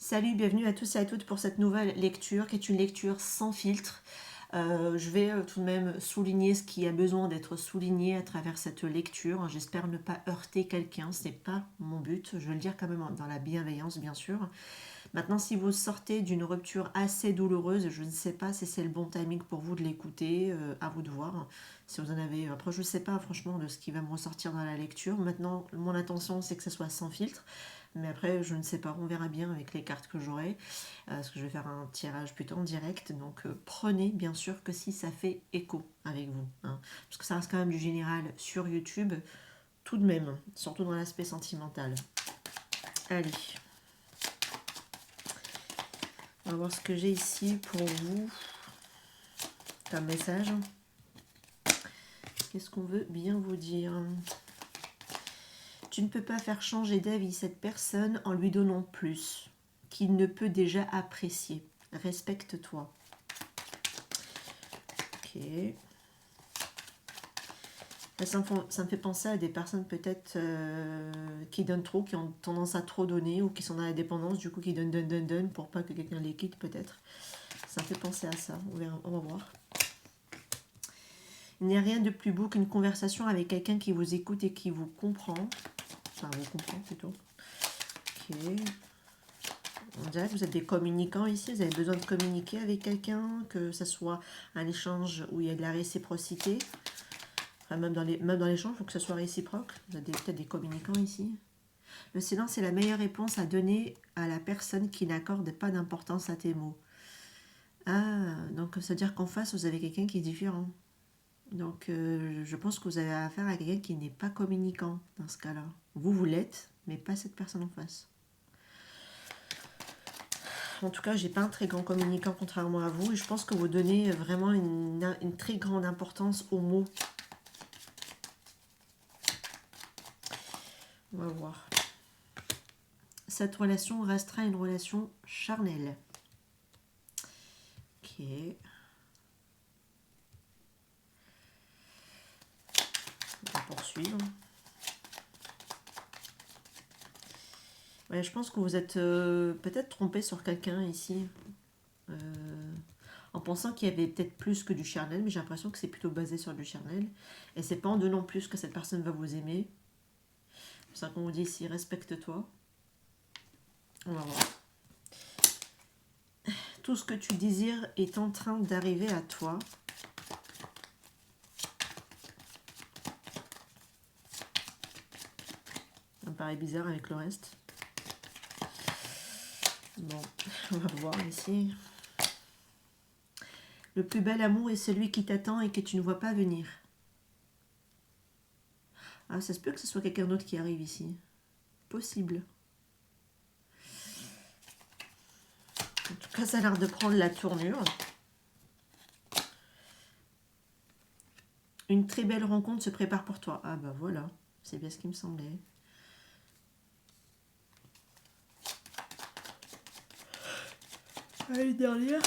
Salut, bienvenue à tous et à toutes pour cette nouvelle lecture qui est une lecture sans filtre. Je vais tout de même souligner ce qui a besoin d'être souligné à travers cette lecture. J'espère ne pas heurter quelqu'un, ce n'est pas mon but. Je vais le dire quand même dans la bienveillance, bien sûr. Maintenant, si vous sortez d'une rupture assez douloureuse, je ne sais pas si c'est le bon timing pour vous de l'écouter, à vous de voir. Si vous en avez. Après, je ne sais pas franchement de ce qui va me ressortir dans la lecture. Maintenant, mon intention, c'est que ce soit sans filtre. Mais après, je ne sais pas, on verra bien avec les cartes que j'aurai. Parce que je vais faire un tirage plutôt en direct. Donc, prenez bien sûr que si ça fait écho avec vous. Hein. Parce que ça reste quand même du général sur YouTube. Tout de même, surtout dans l'aspect sentimental. Allez. On va voir ce que j'ai ici pour vous comme message. Qu'est-ce qu'on veut bien vous dire? Tu ne peux pas faire changer d'avis cette personne en lui donnant plus qu'il ne peut déjà apprécier. Respecte-toi. Ok. Là, ça me fait penser à des personnes peut-être qui donnent trop, qui ont tendance à trop donner ou qui sont dans la dépendance, du coup qui donnent pour pas que quelqu'un les quitte peut-être. Ça me fait penser à ça. On va voir. Il n'y a rien de plus beau qu'une conversation avec quelqu'un qui vous écoute et qui vous comprend. Enfin, vous comprend plutôt. Ok. On dirait que vous êtes des communicants ici. Vous avez besoin de communiquer avec quelqu'un, que ce soit un échange où il y a de la réciprocité. Enfin, même dans l'échange, il faut que ce soit réciproque. Vous êtes peut-être des communicants ici. Le silence est la meilleure réponse à donner à la personne qui n'accorde pas d'importance à tes mots. Ah, donc ça veut dire qu'en face, vous avez quelqu'un qui est différent. Donc, je pense que vous avez affaire à quelqu'un qui n'est pas communicant dans ce cas-là. Vous l'êtes, mais pas cette personne en face. En tout cas, j'ai pas un très grand communicant contrairement à vous. Et je pense que vous donnez vraiment une très grande importance aux mots. On va voir. Cette relation restera une relation charnelle. Ok. On va poursuivre. Ouais, je pense que vous êtes peut-être trompé sur quelqu'un ici. En pensant qu'il y avait peut-être plus que du charnel, mais j'ai l'impression que c'est plutôt basé sur du charnel. Et c'est pas en donnant plus que cette personne va vous aimer. C'est ça qu'on vous dit ici, respecte-toi. On va voir. Tout ce que tu désires est en train d'arriver à toi. Ça me paraît bizarre avec le reste. Bon, on va voir ici. Le plus bel amour est celui qui t'attend et que tu ne vois pas venir. Ah, ça se peut que ce soit quelqu'un d'autre qui arrive ici. Possible. En tout cas, ça a l'air de prendre la tournure. Une très belle rencontre se prépare pour toi. Ah bah voilà, c'est bien ce qui me semblait. Allez, dernière.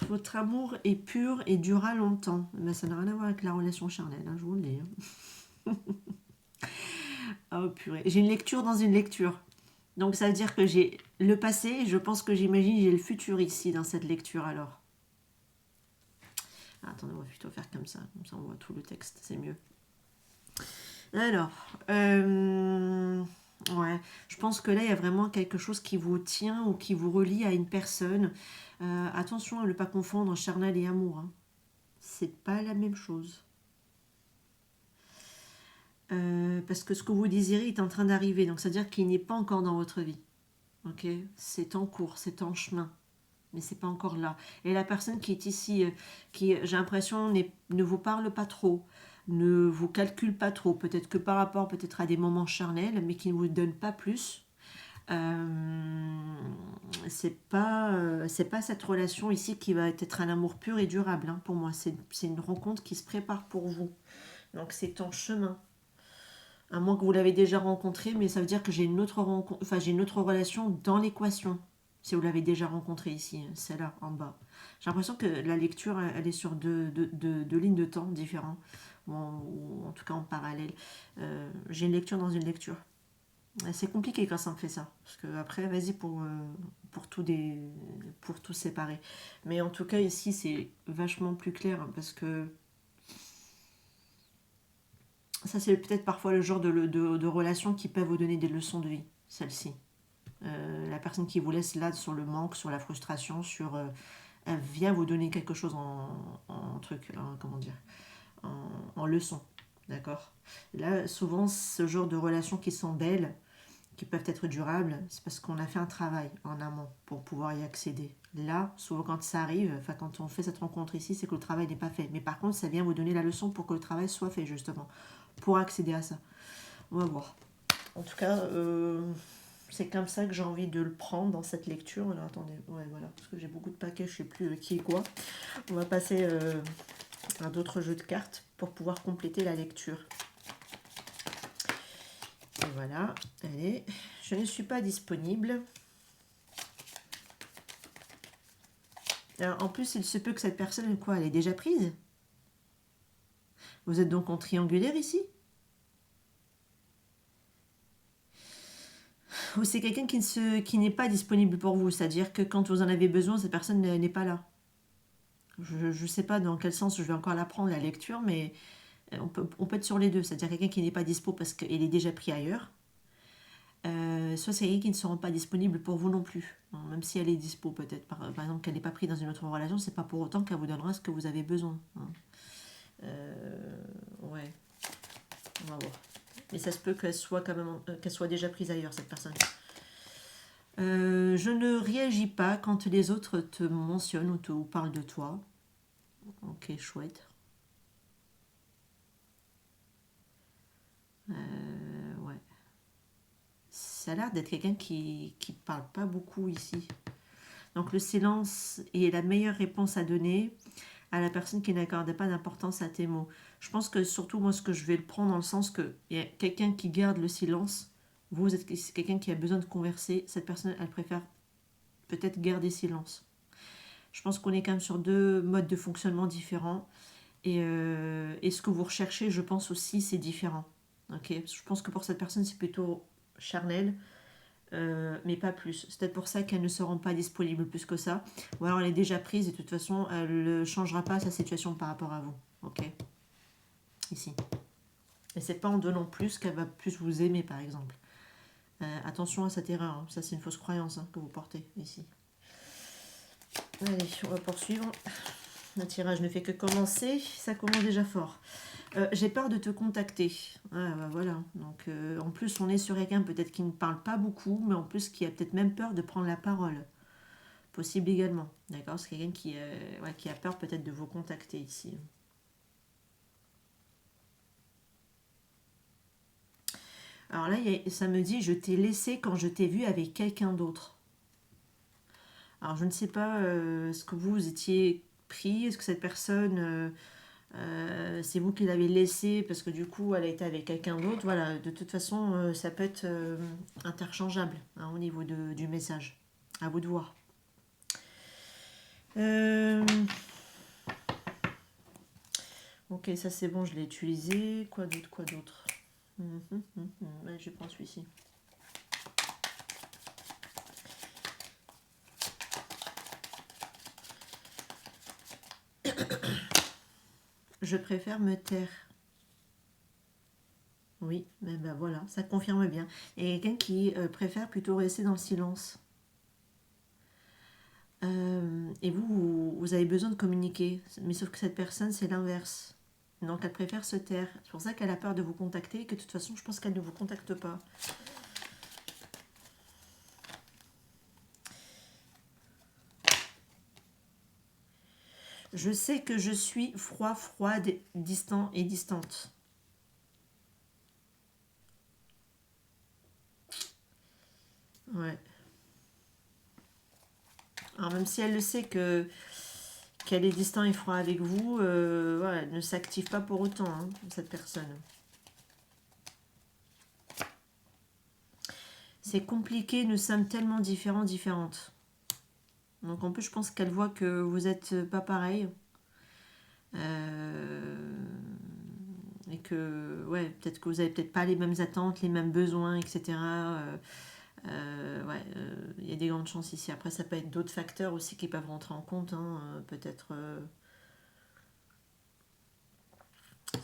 Votre amour est pur et durera longtemps. Mais ça n'a rien à voir avec la relation charnelle, hein, je vous le dis. Oh purée. J'ai une lecture dans une lecture. Donc ça veut dire que j'ai le passé et je pense que j'imagine j'ai le futur ici dans cette lecture alors. Ah, attendez, on va plutôt faire comme ça on voit tout le texte, c'est mieux. Alors, ouais, je pense que là, il y a vraiment quelque chose qui vous tient ou qui vous relie à une personne. Attention à ne pas confondre charnel et amour. Hein. C'est pas la même chose. Parce que ce que vous désirez est en train d'arriver. Donc, c'est-à-dire qu'il n'est pas encore dans votre vie. Ok, c'est en cours, c'est en chemin. Mais c'est pas encore là. Et la personne qui est ici, qui, j'ai l'impression, ne vous parle pas trop, ne vous calcule pas trop, peut-être que par rapport peut-être à des moments charnels, mais qui ne vous donne pas plus. C'est pas cette relation ici qui va être un amour pur et durable. Hein, pour moi, c'est une rencontre qui se prépare pour vous. Donc c'est en chemin. À moins que vous l'avez déjà rencontré, mais ça veut dire que j'ai une autre rencontre, enfin j'ai une autre relation dans l'équation. Si vous l'avez déjà rencontré ici, c'est là en bas. J'ai l'impression que la lecture, elle est sur deux lignes de temps différentes, ou en tout cas en parallèle. J'ai une lecture dans une lecture. C'est compliqué quand ça me fait ça. Parce que après, vas-y pour pour tout séparer. Mais en tout cas, ici, c'est vachement plus clair. Parce que ça, c'est peut-être parfois le genre de relations qui peuvent vous donner des leçons de vie, celle-ci. La personne qui vous laisse là sur le manque, sur la frustration, elle vient vous donner quelque chose en truc, comment dire, en leçon. D'accord. Là, souvent, ce genre de relations qui sont belles, qui peuvent être durables, c'est parce qu'on a fait un travail en amont pour pouvoir y accéder. Là, souvent quand ça arrive, enfin quand on fait cette rencontre ici, c'est que le travail n'est pas fait. Mais par contre, ça vient vous donner la leçon pour que le travail soit fait, justement, pour accéder à ça. On va voir. En tout cas, c'est comme ça que j'ai envie de le prendre dans cette lecture. Alors attendez, ouais voilà, parce que j'ai beaucoup de paquets, je sais plus qui est quoi. On va passer à d'autres jeux de cartes pour pouvoir compléter la lecture. Et voilà, allez, je ne suis pas disponible. Alors, en plus, il se peut que cette personne, quoi, elle est déjà prise. Vous êtes donc en triangulaire ici? Ou c'est quelqu'un qui n'est pas disponible pour vous, c'est-à-dire que quand vous en avez besoin, cette personne n'est pas là. Je ne sais pas dans quel sens je vais encore l'apprendre, la lecture, mais on peut être sur les deux, c'est-à-dire quelqu'un qui n'est pas dispo parce qu'il est déjà pris ailleurs. Soit c'est quelqu'un qui ne se rend pas disponible pour vous non plus, hein, même si elle est dispo peut-être. Par exemple, qu'elle n'est pas prise dans une autre relation, c'est pas pour autant qu'elle vous donnera ce que vous avez besoin. Hein. Ouais, on va voir. Mais ça se peut qu'elle soit quand même, qu'elle soit déjà prise ailleurs, cette personne. Je ne réagis pas quand les autres te mentionnent ou parlent de toi. Ok, chouette. Ouais. Ça a l'air d'être quelqu'un qui parle pas beaucoup ici. Donc le silence est la meilleure réponse à donner à la personne qui n'accorde pas d'importance à tes mots. Je pense que surtout moi ce que je vais le prendre dans le sens que il y a quelqu'un qui garde le silence, vous êtes quelqu'un qui a besoin de converser, cette personne elle préfère peut-être garder silence. Je pense qu'on est quand même sur deux modes de fonctionnement différents et ce que vous recherchez je pense aussi c'est différent. Ok, je pense que pour cette personne c'est plutôt charnel. Mais pas plus. C'est peut-être pour ça qu'elle ne se rend pas disponible plus que ça. Ou alors elle est déjà prise et de toute façon, elle ne changera pas sa situation par rapport à vous. Ok. Ici. Et c'est pas en donnant plus qu'elle va plus vous aimer, par exemple. Attention à cette erreur. Hein. Ça, c'est une fausse croyance que vous portez ici. Allez, on va poursuivre. Le tirage ne fait que commencer. Ça commence déjà fort. J'ai peur de te contacter. Ah, bah voilà. Donc, en plus, on est sur quelqu'un peut-être qui ne parle pas beaucoup, mais en plus qui a peut-être même peur de prendre la parole. Possible également. D'accord. C'est quelqu'un qui a peur peut-être de vous contacter ici. Alors là, ça me dit, je t'ai laissé quand je t'ai vu avec quelqu'un d'autre. Alors je ne sais pas, est-ce que vous étiez pris, est-ce que cette personne, c'est vous qui l'avez laissée parce que du coup elle a été avec quelqu'un d'autre. Voilà, de toute façon, ça peut être interchangeable hein, au niveau du message. À vous de voir. Ok, ça c'est bon, je l'ai utilisé. Quoi d'autre, quoi d'autre? Ouais, je prends celui-ci. Je préfère me taire. Oui, mais ben voilà, ça confirme bien. Et quelqu'un qui préfère plutôt rester dans le silence. Et vous avez besoin de communiquer. Mais sauf que cette personne, c'est l'inverse. Donc elle préfère se taire. C'est pour ça qu'elle a peur de vous contacter et que de toute façon, je pense qu'elle ne vous contacte pas. Je sais que je suis froide, distant et distante. Ouais. Alors même si elle le sait qu'elle est distant et froid avec vous, voilà, elle ne s'active pas pour autant, hein, cette personne. C'est compliqué, nous sommes tellement différents, différentes. Donc en plus, je pense qu'elle voit que vous n'êtes pas pareil. Et que, ouais, peut-être que vous avez peut-être pas les mêmes attentes, les mêmes besoins, etc. Ouais, il y a des grandes chances ici. Après, ça peut être d'autres facteurs aussi qui peuvent rentrer en compte, hein. Peut-être,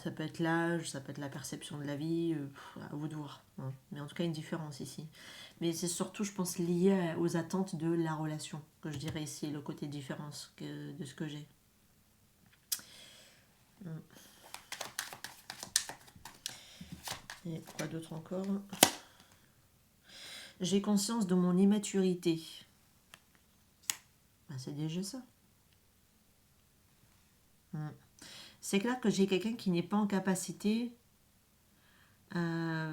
ça peut être l'âge, ça peut être la perception de la vie, à vous de voir, hein. Mais en tout cas, une différence ici. Mais c'est surtout, je pense, lié aux attentes de la relation, que je dirais ici, le côté différence de ce que j'ai. Mm. Et quoi d'autre encore? J'ai conscience de mon immaturité. Ben, c'est déjà ça. Mm. C'est clair que j'ai quelqu'un qui n'est pas en capacité à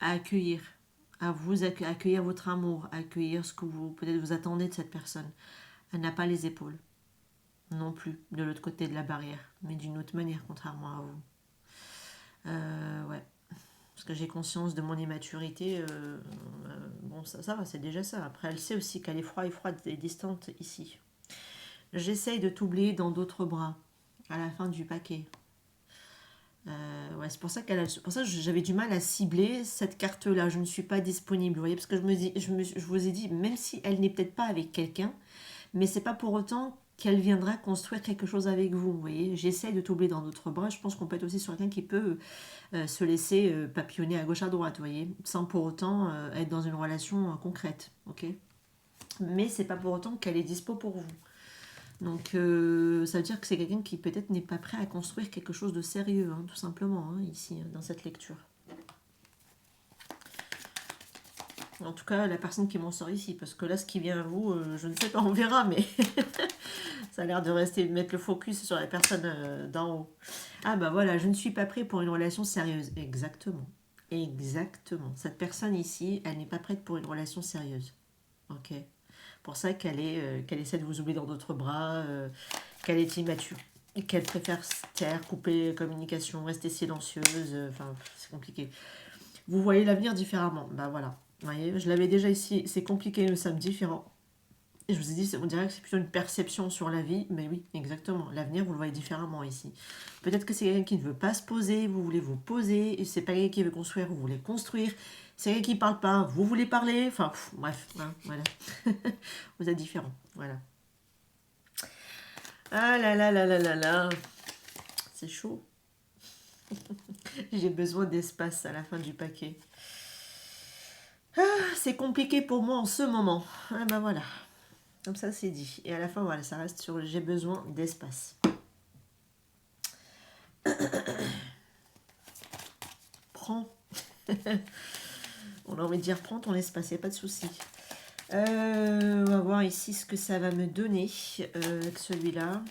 accueillir, à accueillir votre amour, à accueillir ce que vous peut-être vous attendez de cette personne. Elle n'a pas les épaules, non plus, de l'autre côté de la barrière, mais d'une autre manière, contrairement à vous. Ouais, parce que j'ai conscience de mon immaturité. Bon, ça va, c'est déjà ça. Après, elle sait aussi qu'elle est froide et distante ici. J'essaye de t'oublier dans d'autres bras, à la fin du paquet. Ouais, c'est pour ça que j'avais du mal à cibler cette carte-là. Je ne suis pas disponible, vous voyez, parce que je vous ai dit, même si elle n'est peut-être pas avec quelqu'un, mais c'est pas pour autant qu'elle viendra construire quelque chose avec vous, vous voyez. J'essaye de t'oublier dans d'autres bras. Je pense qu'on peut être aussi sur quelqu'un qui peut se laisser papillonner à gauche à droite, vous voyez, sans pour autant être dans une relation concrète, ok. Mais c'est pas pour autant qu'elle est dispo pour vous. Donc ça veut dire que c'est quelqu'un qui peut-être n'est pas prêt à construire quelque chose de sérieux, hein, tout simplement, hein, ici, dans cette lecture. En tout cas, la personne qui m'en sort ici, parce que là, ce qui vient à vous, je ne sais pas, on verra, mais ça a l'air de mettre le focus sur la personne d'en haut. Ah bah voilà, je ne suis pas prêt pour une relation sérieuse. Exactement. Exactement. Cette personne ici, elle n'est pas prête pour une relation sérieuse. Ok. Pour ça qu'elle essaie de vous oublier dans d'autres bras, qu'elle est immature, et qu'elle préfère se taire, couper communication, rester silencieuse. Enfin, c'est compliqué. Vous voyez l'avenir différemment. Bah voilà. Vous voyez, je l'avais déjà ici. C'est compliqué, nous sommes différents. Et je vous ai dit, on dirait que c'est plutôt une perception sur la vie. Mais oui, exactement. L'avenir, vous le voyez différemment ici. Peut-être que c'est quelqu'un qui ne veut pas se poser, vous voulez vous poser. Et c'est pas quelqu'un qui veut construire, vous voulez construire. C'est quelqu'un qui ne parle pas, vous voulez parler. Enfin, bref, hein, voilà. Vous êtes différents. Voilà. Ah là là là là là là. C'est chaud. J'ai besoin d'espace à la fin du paquet. Ah, c'est compliqué pour moi en ce moment. Ah ben voilà. Comme ça, c'est dit. Et à la fin, voilà, ça reste sur j'ai besoin d'espace. Prends. On a envie de dire prends ton espace, il n'y a pas de souci. On va voir ici ce que ça va me donner avec celui-là.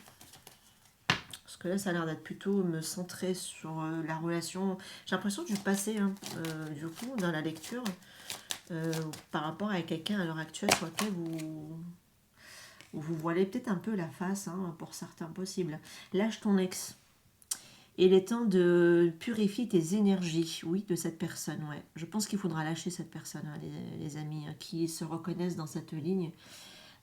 Parce que là, ça a l'air d'être plutôt me centrer sur la relation. J'ai l'impression du passé, hein, du coup, dans la lecture, par rapport à quelqu'un à l'heure actuelle sur lequel vous voilez peut-être un peu la face, hein, pour certains possibles. Lâche ton ex. Il est temps de purifier tes énergies, oui, de cette personne, ouais. Je pense qu'il faudra lâcher cette personne, hein, les amis, hein, qui se reconnaissent dans cette ligne.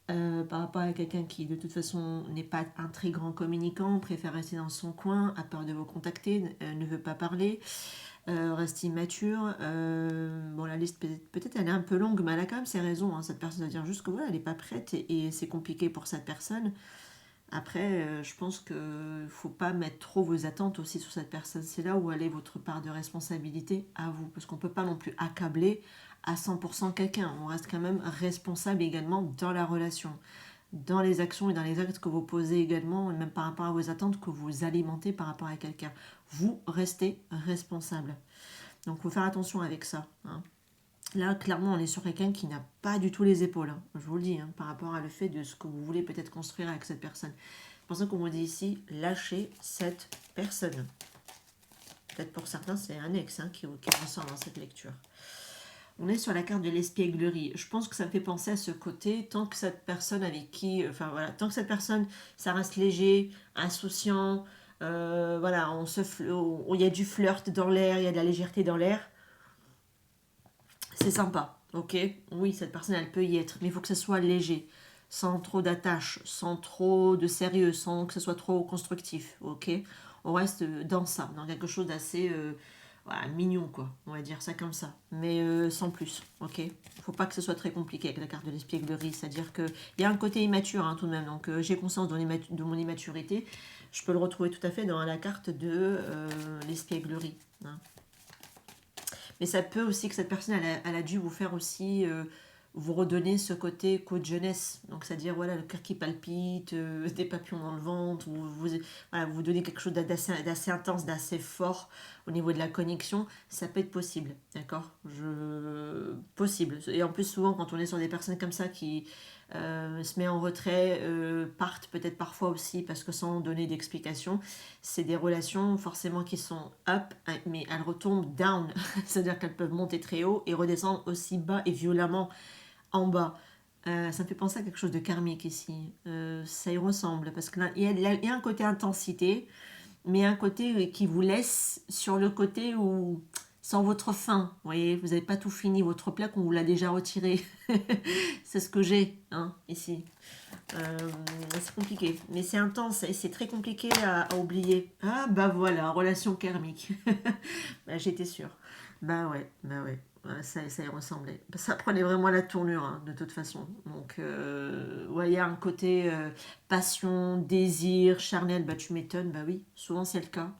Par rapport à quelqu'un qui de toute façon n'est pas un très grand communicant, préfère rester dans son coin, a peur de vous contacter, ne veut pas parler, reste immature. Bon, la liste peut-être elle est un peu longue, mais elle a quand même ses raisons, hein. Cette personne doit dire juste que voilà, elle n'est pas prête et c'est compliqué pour cette personne. Après, je pense qu'il ne faut pas mettre trop vos attentes aussi sur cette personne. C'est là où elle est votre part de responsabilité à vous. Parce qu'on ne peut pas non plus accabler à 100% quelqu'un. On reste quand même responsable également dans la relation, dans les actions et dans les actes que vous posez également, et même par rapport à vos attentes que vous alimentez par rapport à quelqu'un. Vous restez responsable. Donc, il faut faire attention avec ça, hein. Là, clairement, on est sur quelqu'un qui n'a pas du tout les épaules, hein, je vous le dis, hein, par rapport à le fait de ce que vous voulez peut-être construire avec cette personne. C'est pour ça qu'on vous dit ici, lâchez cette personne. Peut-être pour certains, c'est un ex, hein, qui ressort dans cette lecture. On est sur la carte de l'espièglerie. Je pense que ça me fait penser à ce côté, tant que cette personne avec qui... Enfin voilà, tant que cette personne, ça reste léger, insouciant, voilà, il y a du flirt dans l'air, il y a de la légèreté dans l'air. C'est sympa, ok. Oui, cette personne, elle peut y être, mais il faut que ça soit léger, sans trop d'attache, sans trop de sérieux, sans que ce soit trop constructif, ok. on reste dans ça, dans quelque chose d'assez voilà, mignon, quoi. On va dire ça comme ça. Mais sans plus, ok? Faut pas que ce soit très compliqué avec la carte de l'espièglerie. C'est-à-dire qu'il y a un côté immature, hein, tout de même. Donc j'ai conscience de mon immaturité. Je peux le retrouver tout à fait dans la carte de l'espièglerie. Hein. Mais ça peut aussi que cette personne, elle a dû vous faire aussi... vous redonner ce côté coup de jeunesse. Donc, c'est-à-dire, voilà, le cœur qui palpite, des papillons dans le ventre, voilà, vous donnez quelque chose d'assez intense, d'assez fort au niveau de la connexion. Ça peut être possible, d'accord? Possible. Et en plus, souvent, quand on est sur des personnes comme ça qui se met en retrait, partent peut-être parfois aussi, parce que sans donner d'explication, c'est des relations forcément qui sont up, mais elles retombent down. C'est-à-dire qu'elles peuvent monter très haut et redescendre aussi bas et violemment en bas. Ça me fait penser à quelque chose de karmique ici. Ça y ressemble, parce qu'il y a un côté intensité, mais un côté qui vous laisse sur le côté où, sans votre faim, vous voyez, vous n'avez pas tout fini, votre plat qu'on vous l'a déjà retiré. C'est ce que j'ai, hein, ici. C'est compliqué, mais c'est intense et c'est très compliqué à oublier. Ah bah voilà, relation karmique. Bah, j'étais sûre. Bah ouais. Ça y ressemblait. Ça prenait vraiment la tournure, hein, de toute façon. Donc, ouais, il y a un côté passion, désir, charnel. Bah, tu m'étonnes, bah oui, souvent c'est le cas.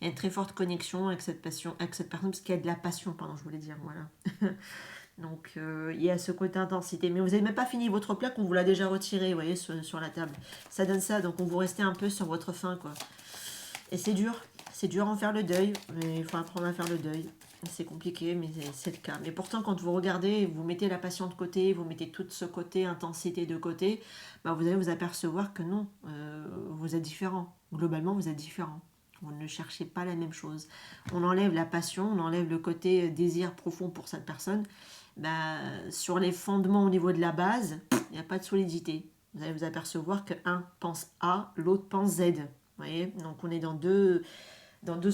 Il y a une très forte connexion avec cette passion, avec cette personne, parce qu'il y a de la passion, pardon, je voulais dire, voilà. Donc, il y a ce côté intensité. Mais vous n'avez même pas fini votre plat qu'on vous l'a déjà retiré, vous voyez, sur la table. Ça donne ça, donc on vous restez un peu sur votre faim, quoi. Et c'est dur. C'est dur à en faire le deuil, mais il faut apprendre à faire le deuil. C'est compliqué, mais c'est le cas. Mais pourtant, quand vous regardez, vous mettez la passion de côté, vous mettez tout ce côté intensité de côté, bah vous allez vous apercevoir que non, vous êtes différent. Globalement, vous êtes différent. Vous ne cherchez pas la même chose. On enlève la passion, on enlève le côté désir profond pour cette personne. Bah, sur les fondements au niveau de la base, il n'y a pas de solidité. Vous allez vous apercevoir que un pense A, l'autre pense Z. Vous voyez, donc on est dans deux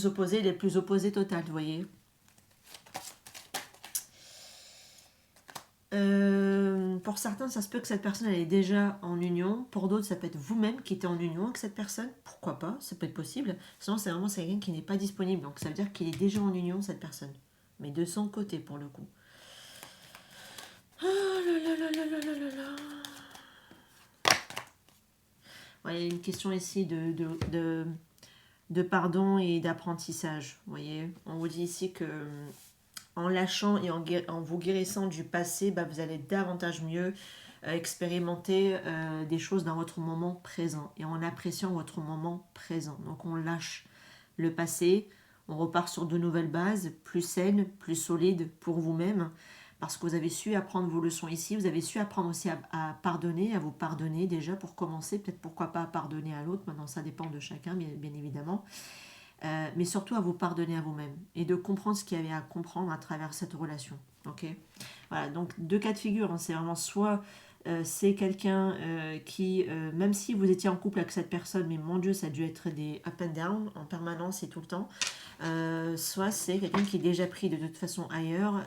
opposés, les plus opposés total, vous voyez. Pour certains, ça se peut que cette personne elle est déjà en union. Pour d'autres, ça peut être vous-même qui êtes en union avec cette personne. Pourquoi pas, ça peut être possible. Sinon, c'est vraiment quelqu'un qui n'est pas disponible. Donc, ça veut dire qu'il est déjà en union, cette personne. Mais de son côté, pour le coup. Oh là là là là là là là là. Ouais, il y a une question ici de pardon et d'apprentissage. Vous voyez, on vous dit ici que en lâchant et en vous guérissant du passé, bah, vous allez davantage mieux expérimenter des choses dans votre moment présent et en appréciant votre moment présent. Donc on lâche le passé, on repart sur de nouvelles bases, plus saines, plus solides pour vous-même, parce que vous avez su apprendre vos leçons ici, vous avez su apprendre aussi à pardonner, à vous pardonner déjà pour commencer, peut-être pourquoi pas à pardonner à l'autre, maintenant ça dépend de chacun bien évidemment. Mais surtout à vous pardonner à vous-même et de comprendre ce qu'il y avait à comprendre à travers cette relation. Ok, voilà, donc deux cas de figure, hein, c'est vraiment soit c'est quelqu'un qui, même si vous étiez en couple avec cette personne, mais mon Dieu, ça a dû être des up and down en permanence et tout le temps, soit c'est quelqu'un qui est déjà pris de toute façon ailleurs.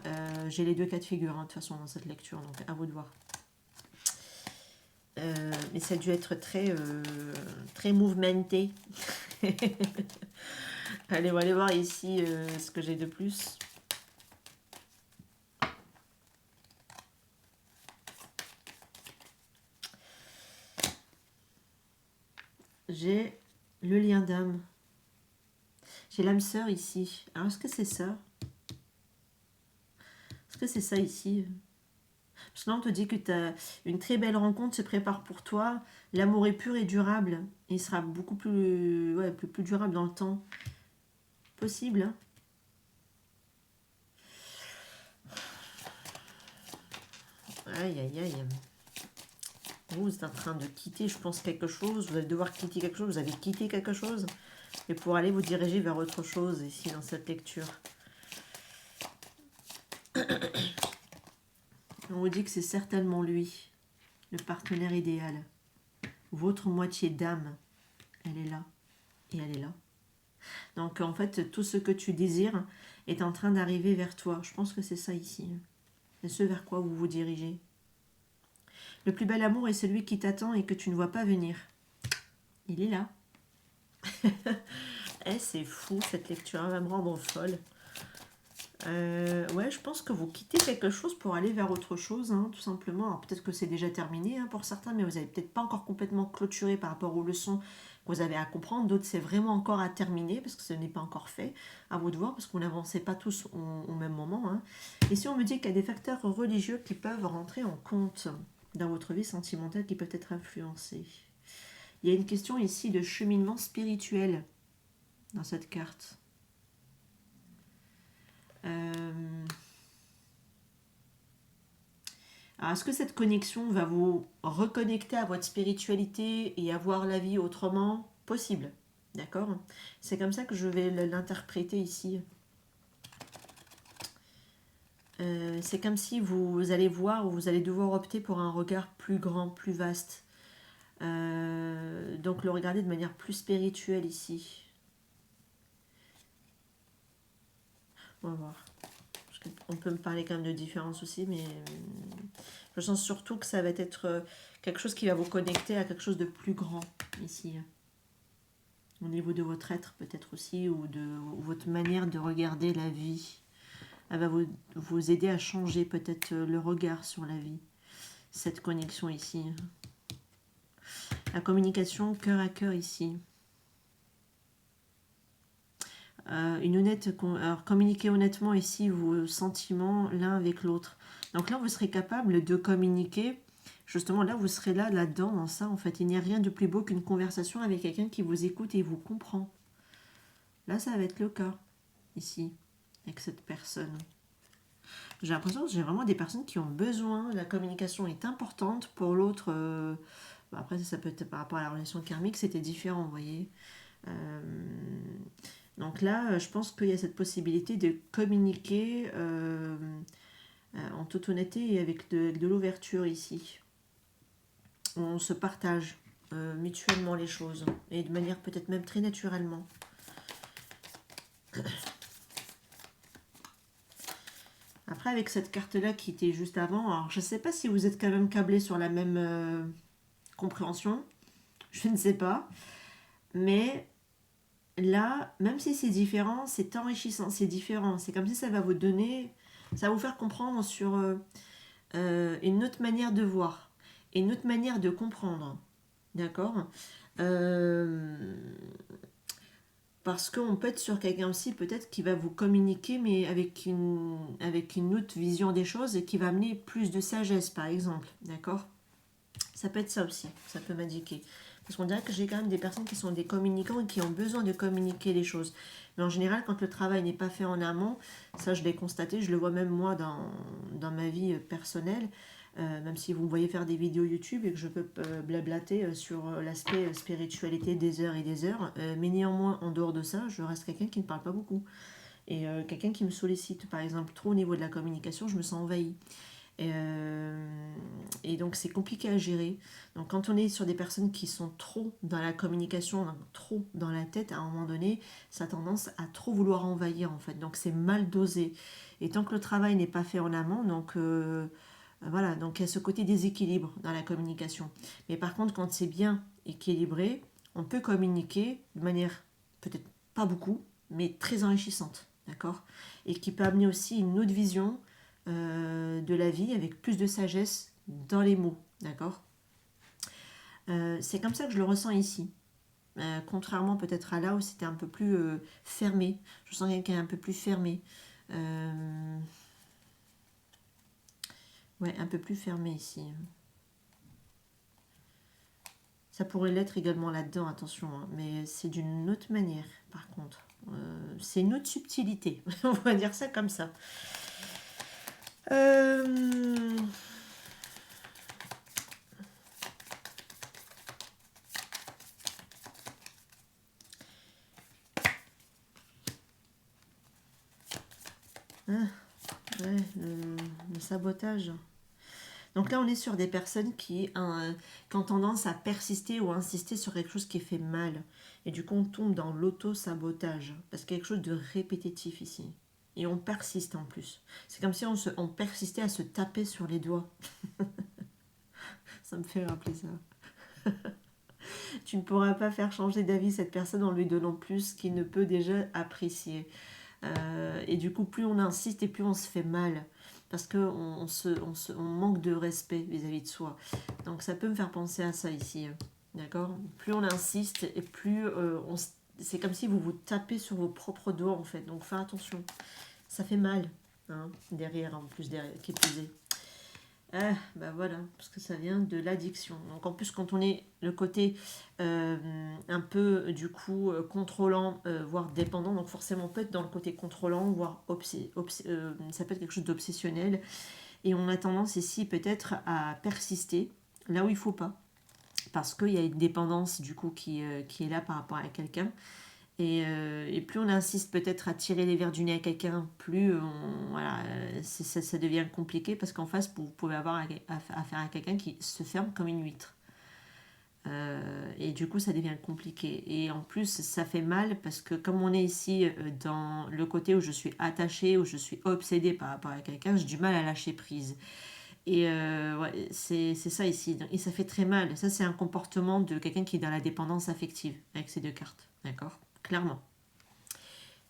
J'ai les deux cas de figure, hein, de toute façon, dans cette lecture, donc à vous de voir. Mais ça a dû être très mouvementé. Allez, on va aller voir ici ce que j'ai de plus. J'ai le lien d'âme. J'ai l'âme sœur ici. Alors, est-ce que c'est ça? Est-ce que c'est ça ici? Parce que là, on te dit que une très belle rencontre se prépare pour toi. L'amour est pur et durable. Et il sera beaucoup plus, ouais, plus durable dans le temps. Possible, hein? Aïe, aïe, aïe. Vous êtes en train de quitter, je pense, quelque chose. Vous allez devoir quitter quelque chose. Vous avez quitté quelque chose. Et pour aller vous diriger vers autre chose ici dans cette lecture. On vous dit que c'est certainement lui, le partenaire idéal. Votre moitié d'âme, elle est là. Et elle est là. Donc en fait, tout ce que tu désires est en train d'arriver vers toi. Je pense que c'est ça ici. C'est ce vers quoi vous vous dirigez. Le plus bel amour est celui qui t'attend et que tu ne vois pas venir. Il est là. Eh, c'est fou, cette lecture, elle va me rendre folle. Ouais, je pense que vous quittez quelque chose pour aller vers autre chose, hein, tout simplement. Alors peut-être que c'est déjà terminé hein, pour certains, mais vous n'avez peut-être pas encore complètement clôturé par rapport aux leçons que vous avez à comprendre. D'autres, c'est vraiment encore à terminer parce que ce n'est pas encore fait. À vous de voir, parce qu'on n'avançait pas tous au même moment. Hein. Et si on me dit qu'il y a des facteurs religieux qui peuvent rentrer en compte dans votre vie sentimentale, qui peuvent être influencés. Il y a une question ici de cheminement spirituel dans cette carte. Alors, est-ce que cette connexion va vous reconnecter à votre spiritualité et à voir la vie autrement? Possible, d'accord? C'est comme ça que je vais l'interpréter ici. C'est comme si vous allez voir ou vous allez devoir opter pour un regard plus grand, plus vaste. Donc le regarder de manière plus spirituelle ici. On va voir. On peut me parler quand même de différence aussi, mais je sens surtout que ça va être quelque chose qui va vous connecter à quelque chose de plus grand ici. Au niveau de votre être peut-être aussi, ou de votre manière de regarder la vie. Elle va vous aider à changer peut-être le regard sur la vie. Cette connexion ici. La communication cœur à cœur ici. Alors, communiquer honnêtement ici vos sentiments l'un avec l'autre. Donc là, vous serez capable de communiquer. Justement, là, vous serez là-dedans, dans ça, en fait. Il n'y a rien de plus beau qu'une conversation avec quelqu'un qui vous écoute et vous comprend. Là, ça va être le cas, ici, avec cette personne. J'ai l'impression que j'ai vraiment des personnes qui ont besoin. La communication est importante pour l'autre. Après, ça peut être par rapport à la relation karmique, c'était différent, vous voyez. Donc là, je pense qu'il y a cette possibilité de communiquer en toute honnêteté et avec de l'ouverture ici. On se partage mutuellement les choses et de manière peut-être même très naturellement. Après, avec cette carte-là qui était juste avant, alors je ne sais pas si vous êtes quand même câblés sur la même compréhension, je ne sais pas, mais là, même si c'est différent, c'est enrichissant, c'est différent, c'est comme si ça va vous donner, ça va vous faire comprendre sur une autre manière de voir, une autre manière de comprendre, d'accord parce qu'on peut être sur quelqu'un aussi peut-être qui va vous communiquer mais avec une autre vision des choses et qui va amener plus de sagesse par exemple, d'accord. Ça peut être ça aussi, ça peut m'indiquer. Parce qu'on dirait que j'ai quand même des personnes qui sont des communicants et qui ont besoin de communiquer les choses. Mais en général, quand le travail n'est pas fait en amont, ça je l'ai constaté, je le vois même moi dans ma vie personnelle, même si vous me voyez faire des vidéos YouTube et que je peux blablater sur l'aspect spiritualité des heures et des heures, mais néanmoins, en dehors de ça, je reste quelqu'un qui ne parle pas beaucoup. Et quelqu'un qui me sollicite, par exemple, trop au niveau de la communication, je me sens envahie. Et donc c'est compliqué à gérer. Donc quand on est sur des personnes qui sont trop dans la communication, trop dans la tête, à un moment donné, ça a tendance à trop vouloir envahir en fait. Donc c'est mal dosé. Et tant que le travail n'est pas fait en amont, donc voilà, donc il y a ce côté déséquilibre dans la communication. Mais par contre, quand c'est bien équilibré, on peut communiquer de manière peut-être pas beaucoup, mais très enrichissante, d'accord. Et qui peut amener aussi une autre vision de la vie avec plus de sagesse dans les mots, d'accord. C'est comme ça que je le ressens ici. Contrairement peut-être à là où c'était un peu plus fermé. Je sens quelqu'un un peu plus fermé. Ouais, un peu plus fermé ici. Ça pourrait l'être également là-dedans, attention, hein, mais c'est d'une autre manière, par contre. C'est une autre subtilité, on va dire ça comme ça. Ah, ouais, le sabotage. Donc là, on est sur des personnes qui ont tendance à persister ou à insister sur quelque chose qui est fait mal. Et du coup, on tombe dans l'auto-sabotage. Parce qu'il y a quelque chose de répétitif ici. Et on persiste en plus. C'est comme si on persistait à se taper sur les doigts. Ça me fait rappeler ça. Tu ne pourras pas faire changer d'avis cette personne en lui donnant plus qu'il ne peut déjà apprécier. Et du coup, plus on insiste et plus on se fait mal. Parce qu'on on manque de respect vis-à-vis de soi. Donc ça peut me faire penser à ça ici. D'accord? Plus on insiste et plus c'est comme si vous vous tapez sur vos propres doigts en fait. Donc faire attention. Ça fait mal. Hein, derrière, en plus, derrière, qui est pesé. Ah, bah voilà, parce que ça vient de l'addiction. Donc en plus, quand on est le côté un peu, du coup, contrôlant, voire dépendant, donc forcément on peut être dans le côté contrôlant, voire ça peut être quelque chose d'obsessionnel. Et on a tendance ici peut-être à persister là où il ne faut pas. Parce qu'il y a une dépendance, du coup, qui est là par rapport à quelqu'un. Et plus on insiste peut-être à tirer les verres du nez à quelqu'un, plus voilà, ça devient compliqué parce qu'en face, vous pouvez avoir affaire à quelqu'un qui se ferme comme une huître. Et du coup, ça devient compliqué. Et en plus, ça fait mal parce que comme on est ici dans le côté où je suis attachée, où je suis obsédée par rapport à quelqu'un, j'ai du mal à lâcher prise. Et ouais, c'est ça ici. Et ça fait très mal. Ça, c'est un comportement de quelqu'un qui est dans la dépendance affective avec ces deux cartes. D'accord? Clairement.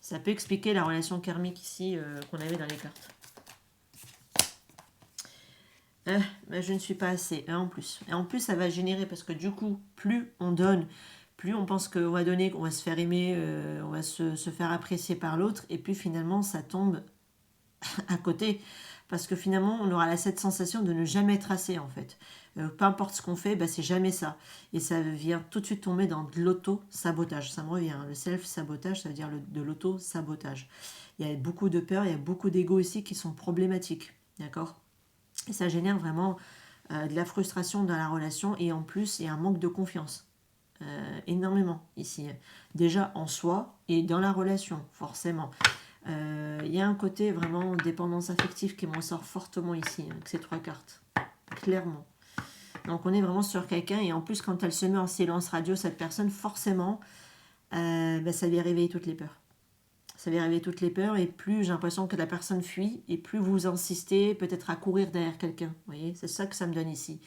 Ça peut expliquer la relation karmique ici qu'on avait dans les cartes. Mais je ne suis pas assez. En plus. Et en plus, ça va générer, parce que du coup, plus on donne, plus on pense qu'on va donner, qu'on va se faire aimer, on va se faire apprécier par l'autre, et puis finalement, ça tombe à côté. Parce que finalement, on aura cette sensation de ne jamais être assez, en fait. Peu importe ce qu'on fait, bah, c'est jamais ça. Et ça vient tout de suite tomber dans de l'auto-sabotage. Ça me revient, hein. Le self-sabotage, ça veut dire de l'auto-sabotage. Il y a beaucoup de peur, il y a beaucoup d'ego ici qui sont problématiques. D'accord? Et ça génère vraiment de la frustration dans la relation. Et en plus, il y a un manque de confiance. Énormément ici. Déjà en soi et dans la relation, forcément. Il y a un côté vraiment dépendance affective qui m'en sort fortement ici, avec ces trois cartes. Clairement. Donc on est vraiment sur quelqu'un, et en plus quand elle se met en silence radio, cette personne, forcément, ça lui réveille toutes les peurs. Ça lui réveille toutes les peurs, et plus j'ai l'impression que la personne fuit, et plus vous insistez peut-être à courir derrière quelqu'un. Vous voyez, c'est ça que ça me donne ici.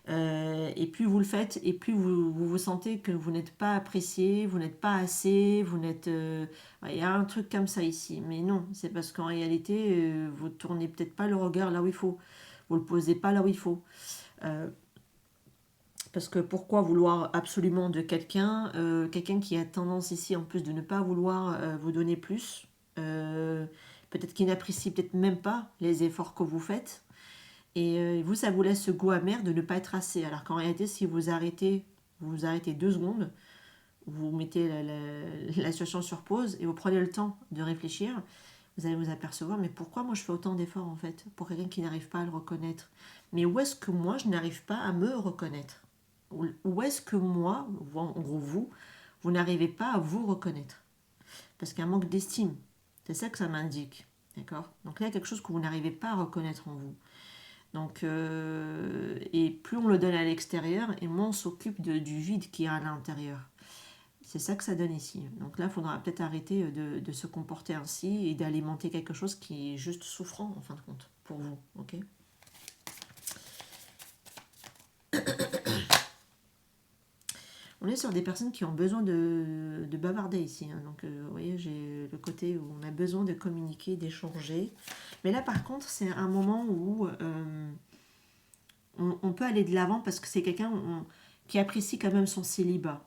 Et plus vous le faites, et plus vous sentez que vous n'êtes pas apprécié, vous n'êtes pas assez, vous n'êtes... il y a un truc comme ça ici. Mais non, c'est parce qu'en réalité, vous ne tournez peut-être pas le regard là où il faut. Vous ne le posez pas là où il faut. Parce que pourquoi vouloir absolument de quelqu'un, quelqu'un qui a tendance ici en plus de ne pas vouloir vous donner plus, peut-être qu'il n'apprécie peut-être même pas les efforts que vous faites. Et vous, ça vous laisse ce goût amer de ne pas être assez. Alors qu'en réalité, si vous arrêtez 2 secondes, vous mettez la situation sur pause et vous prenez le temps de réfléchir, vous allez vous apercevoir, mais pourquoi moi je fais autant d'efforts en fait pour quelqu'un qui n'arrive pas à le reconnaître? Mais où est-ce que moi je n'arrive pas à me reconnaître? Où est-ce que moi, en gros vous n'arrivez pas à vous reconnaître? Parce qu'il y a un manque d'estime. C'est ça que ça m'indique. D'accord? Donc là, il y a quelque chose que vous n'arrivez pas à reconnaître en vous. Donc, et plus on le donne à l'extérieur, et moins on s'occupe du vide qui est à l'intérieur. C'est ça que ça donne ici. Donc là, il faudra peut-être arrêter de se comporter ainsi et d'alimenter quelque chose qui est juste souffrant, en fin de compte, pour vous. Ok? On est sur des personnes qui ont besoin de bavarder ici. Hein. Donc, vous voyez, j'ai le côté où on a besoin de communiquer, d'échanger. Mais là, par contre, c'est un moment où on peut aller de l'avant parce que c'est quelqu'un qui apprécie quand même son célibat.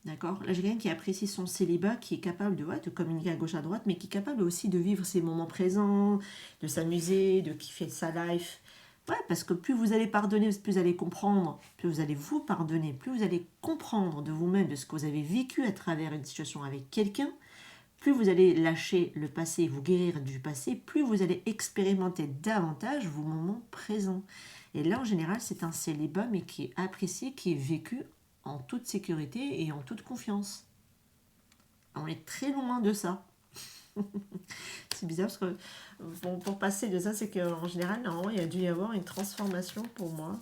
D'accord? Là, j'ai quelqu'un qui apprécie son célibat, qui est capable de communiquer à gauche, à droite, mais qui est capable aussi de vivre ses moments présents, de s'amuser, de kiffer sa life. Ouais, parce que plus vous allez pardonner, plus vous allez comprendre, plus vous allez vous pardonner, plus vous allez comprendre de vous-même, de ce que vous avez vécu à travers une situation avec quelqu'un, plus vous allez lâcher le passé, vous guérir du passé, plus vous allez expérimenter davantage vos moments présents. Et là, en général, c'est un célibat, mais qui est apprécié, qui est vécu en toute sécurité et en toute confiance. On est très loin de ça. C'est bizarre parce que bon, pour passer de ça, c'est qu'en général, normalement, il y a dû y avoir une transformation pour moi.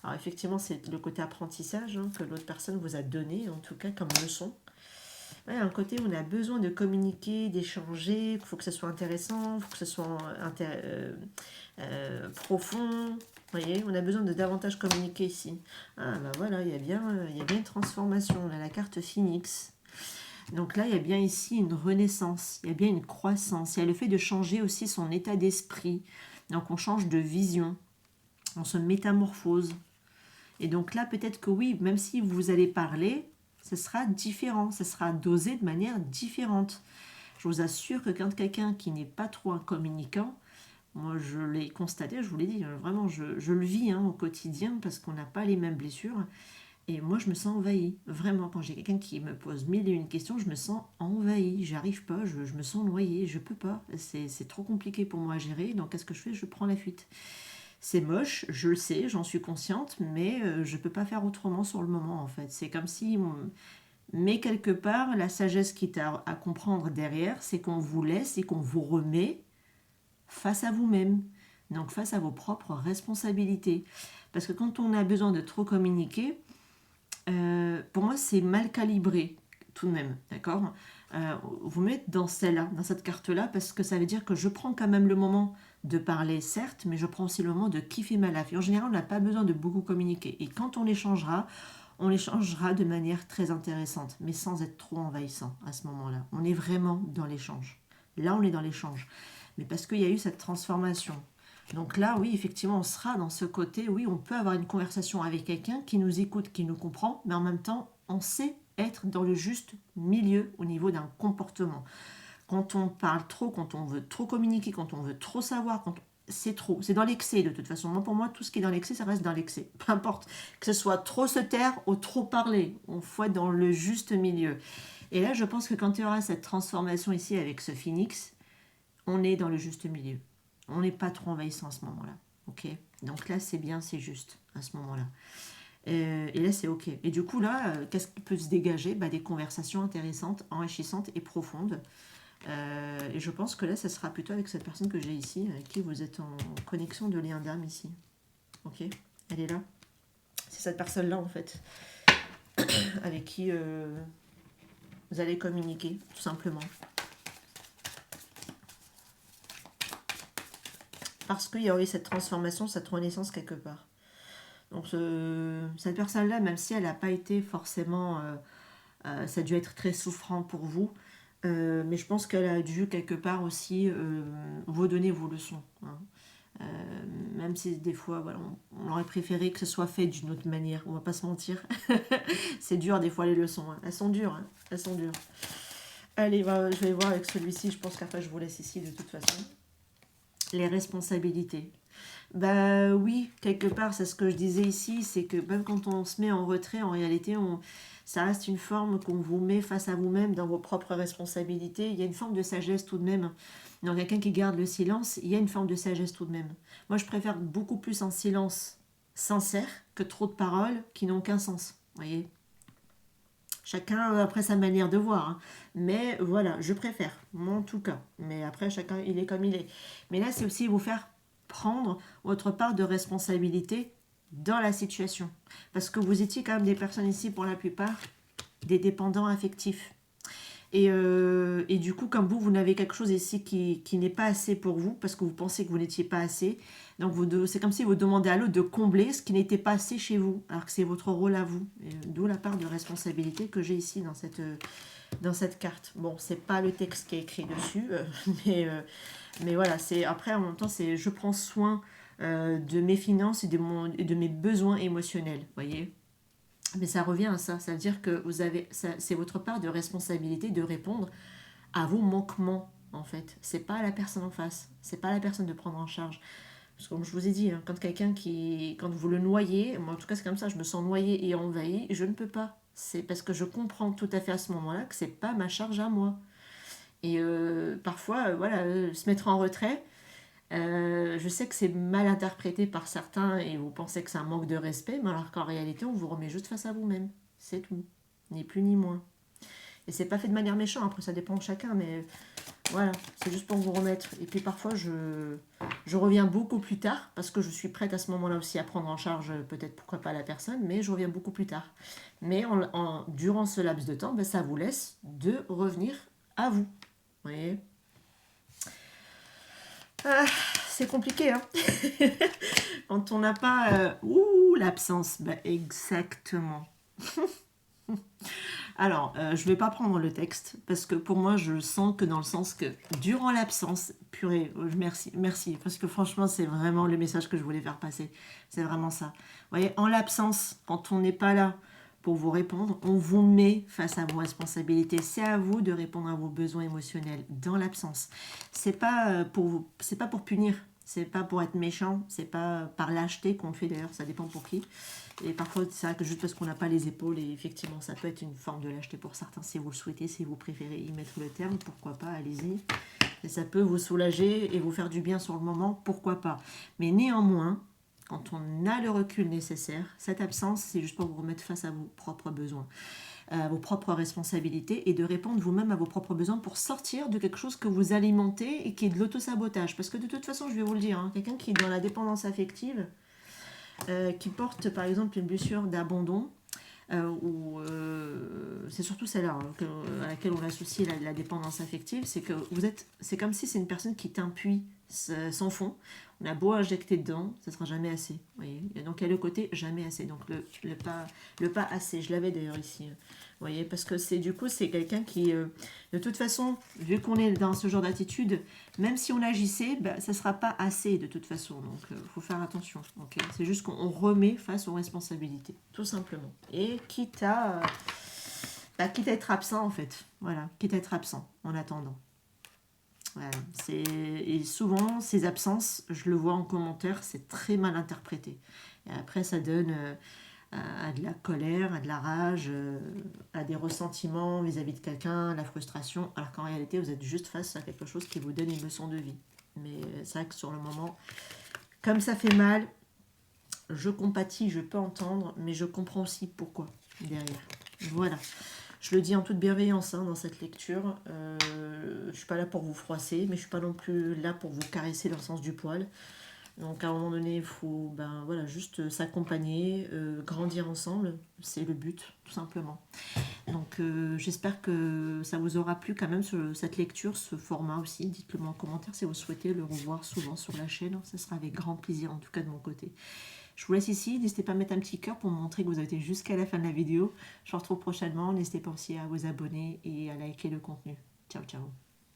Alors effectivement, c'est le côté apprentissage que l'autre personne vous a donné, en tout cas comme leçon. Ouais, un côté où on a besoin de communiquer, d'échanger, il faut que ce soit intéressant, il faut que ce soit profond. Vous voyez, on a besoin de davantage communiquer ici. Ah bah voilà, il y a bien une transformation. On a la carte Phoenix. Donc là, il y a bien ici une renaissance, il y a bien une croissance. Il y a le fait de changer aussi son état d'esprit. Donc on change de vision, on se métamorphose. Et donc là, peut-être que oui, même si vous allez parler, ce sera différent, ce sera dosé de manière différente. Je vous assure que quand quelqu'un qui n'est pas trop un communicant, moi je l'ai constaté, je vous l'ai dit, vraiment je le vis au quotidien parce qu'on n'a pas les mêmes blessures. Et moi je me sens envahie. Vraiment, quand j'ai quelqu'un qui me pose mille et une questions, je me sens envahie. J'arrive pas, je me sens noyée, je peux pas. C'est trop compliqué pour moi à gérer, donc qu'est-ce que je fais? Je prends la fuite. C'est moche, je le sais, j'en suis consciente, mais je peux pas faire autrement sur le moment en fait. C'est comme si mais quelque part, la sagesse qui est à comprendre derrière, c'est qu'on vous laisse et qu'on vous remet face à vous-même. Donc face à vos propres responsabilités. Parce que quand on a besoin de trop communiquer, pour moi c'est mal calibré tout de même, d'accord. Vous mettez dans celle-là, dans cette carte-là, parce que ça veut dire que je prends quand même le moment de parler, certes, mais je prends aussi le moment de kiffer ma life. Et en général, on n'a pas besoin de beaucoup communiquer. Et quand on échangera de manière très intéressante, mais sans être trop envahissant à ce moment-là. On est vraiment dans l'échange. Là, on est dans l'échange. Mais parce qu'il y a eu cette transformation. Donc là, oui, effectivement, on sera dans ce côté, oui, on peut avoir une conversation avec quelqu'un qui nous écoute, qui nous comprend, mais en même temps, on sait être dans le juste milieu au niveau d'un comportement. Quand on parle trop, quand on veut trop communiquer, quand on veut trop savoir, c'est trop. C'est dans l'excès de toute façon. Moi, pour moi, tout ce qui est dans l'excès, ça reste dans l'excès. Peu importe. Que ce soit trop se taire ou trop parler. On faut être dans le juste milieu. Et là, je pense que quand il y aura cette transformation ici avec ce phénix, on est dans le juste milieu. On n'est pas trop envahissant à ce moment-là. Ok. Donc là, c'est bien, c'est juste à ce moment-là. Et là, c'est ok. Et du coup, là, qu'est-ce qui peut se dégager? Des conversations intéressantes, enrichissantes et profondes. Et je pense que là, ça sera plutôt avec cette personne que j'ai ici, avec qui vous êtes en connexion de lien d'âme ici. Ok, elle est là. C'est cette personne-là, en fait, avec qui vous allez communiquer, tout simplement. Parce qu'il y a eu cette transformation, cette renaissance quelque part. Donc, cette personne-là, même si elle n'a pas été forcément... ça a dû être très souffrant pour vous. Mais je pense qu'elle a dû quelque part aussi vous donner vos leçons. Même si des fois, voilà, on aurait préféré que ce soit fait d'une autre manière. On va pas se mentir. C'est dur des fois les leçons. Elles sont dures. Elles sont dures. Allez, je vais voir avec celui-ci. Je pense qu'après je vous laisse ici de toute façon. Les responsabilités. Oui, quelque part, c'est ce que je disais ici, c'est que même quand on se met en retrait, en réalité, ça reste une forme qu'on vous met face à vous-même dans vos propres responsabilités. Il y a une forme de sagesse tout de même. Dans quelqu'un qui garde le silence, il y a une forme de sagesse tout de même. Moi, je préfère beaucoup plus un silence sincère que trop de paroles qui n'ont aucun sens. Vous voyez ? Chacun après sa manière de voir. Mais voilà, je préfère, moi en tout cas. Mais après, chacun, il est comme il est. Mais là, c'est aussi vous faire prendre votre part de responsabilité dans la situation. Parce que vous étiez quand même des personnes ici, pour la plupart, des dépendants affectifs. Et du coup, comme vous n'avez quelque chose ici qui n'est pas assez pour vous, parce que vous pensez que vous n'étiez pas assez, donc c'est comme si vous demandez à l'autre de combler ce qui n'était pas assez chez vous, alors que c'est votre rôle à vous. D'où la part de responsabilité que j'ai ici dans cette carte. Bon, c'est pas le texte qui est écrit dessus, mais voilà, après en même temps, je prends soin de mes finances et de mes besoins émotionnels, voyez. Mais ça revient à ça, ça veut dire que c'est votre part de responsabilité de répondre à vos manquements, en fait. C'est pas à la personne en face, c'est pas à la personne de prendre en charge. Parce que comme je vous ai dit, quand vous le noyez, moi en tout cas c'est comme ça, je me sens noyée et envahie, je ne peux pas. C'est parce que je comprends tout à fait à ce moment-là que c'est pas ma charge à moi. Et parfois, se mettre en retrait, je sais que c'est mal interprété par certains et vous pensez que c'est un manque de respect, mais alors qu'en réalité, on vous remet juste face à vous-même. C'est tout. Ni plus ni moins. Et c'est pas fait de manière méchante, après ça dépend de chacun, mais voilà, c'est juste pour vous remettre. Et puis parfois, je reviens beaucoup plus tard, parce que je suis prête à ce moment-là aussi à prendre en charge, peut-être pourquoi pas la personne, mais je reviens beaucoup plus tard. Mais durant ce laps de temps, ça vous laisse de revenir à vous. Vous voyez ? c'est compliqué, hein. Quand on n'a pas... ouh, l'absence. Bah, exactement. Alors, je vais pas prendre le texte, parce que pour moi, je sens que dans le sens que, durant l'absence, purée, merci, merci, parce que franchement, c'est vraiment le message que je voulais faire passer. C'est vraiment ça. Vous voyez, en l'absence, quand on n'est pas là pour vous répondre, on vous met face à vos responsabilités. C'est à vous de répondre à vos besoins émotionnels dans l'absence. C'est pas pour punir, c'est pas pour être méchant, c'est pas par lâcheté qu'on le fait d'ailleurs, ça dépend pour qui. Et parfois, c'est vrai que juste parce qu'on n'a pas les épaules, et effectivement, ça peut être une forme de lâcheté pour certains. Si vous le souhaitez, si vous préférez y mettre le terme, pourquoi pas, allez-y. Et ça peut vous soulager et vous faire du bien sur le moment, pourquoi pas. Mais néanmoins, quand on a le recul nécessaire, cette absence, c'est juste pour vous remettre face à vos propres besoins, à vos propres responsabilités, et de répondre vous-même à vos propres besoins pour sortir de quelque chose que vous alimentez et qui est de l'autosabotage. Parce que de toute façon, je vais vous le dire, hein, quelqu'un qui est dans la dépendance affective, qui porte par exemple une blessure d'abandon, ou c'est surtout celle-là, hein, à laquelle on associe la dépendance affective, c'est que c'est comme si c'est une personne qui est un puits sans fond. On a beau injecter dedans, ça sera jamais assez. Vous voyez, et donc il y a le côté jamais assez. Donc le pas assez. Je l'avais d'ailleurs ici. Vous voyez, parce que c'est quelqu'un qui, de toute façon, vu qu'on est dans ce genre d'attitude, même si on agissait, bah, ça ne sera pas assez de toute façon. Donc il faut faire attention. Okay, c'est juste qu'on remet face aux responsabilités, tout simplement. Et quitte à être absent en fait. Voilà, quitte à être absent en attendant. Voilà. Et souvent, ces absences, je le vois en commentaire, c'est très mal interprété. Et après, ça donne à de la colère, à de la rage, à des ressentiments vis-à-vis de quelqu'un, la frustration, alors qu'en réalité, vous êtes juste face à quelque chose qui vous donne une leçon de vie. Mais c'est vrai que sur le moment, comme ça fait mal, je compatis, je peux entendre, mais je comprends aussi pourquoi derrière. Voilà. Je le dis en toute bienveillance dans cette lecture. Je ne suis pas là pour vous froisser, mais je ne suis pas non plus là pour vous caresser dans le sens du poil. Donc à un moment donné, il faut juste s'accompagner, grandir ensemble. C'est le but, tout simplement. Donc j'espère que ça vous aura plu quand même, cette lecture, ce format aussi. Dites-le moi en commentaire si vous souhaitez le revoir souvent sur la chaîne. Ça sera avec grand plaisir, en tout cas de mon côté. Je vous laisse ici. N'hésitez pas à mettre un petit cœur pour me montrer que vous avez été jusqu'à la fin de la vidéo. Je vous retrouve prochainement. N'hésitez pas aussi à vous abonner et à liker le contenu. Ciao, ciao.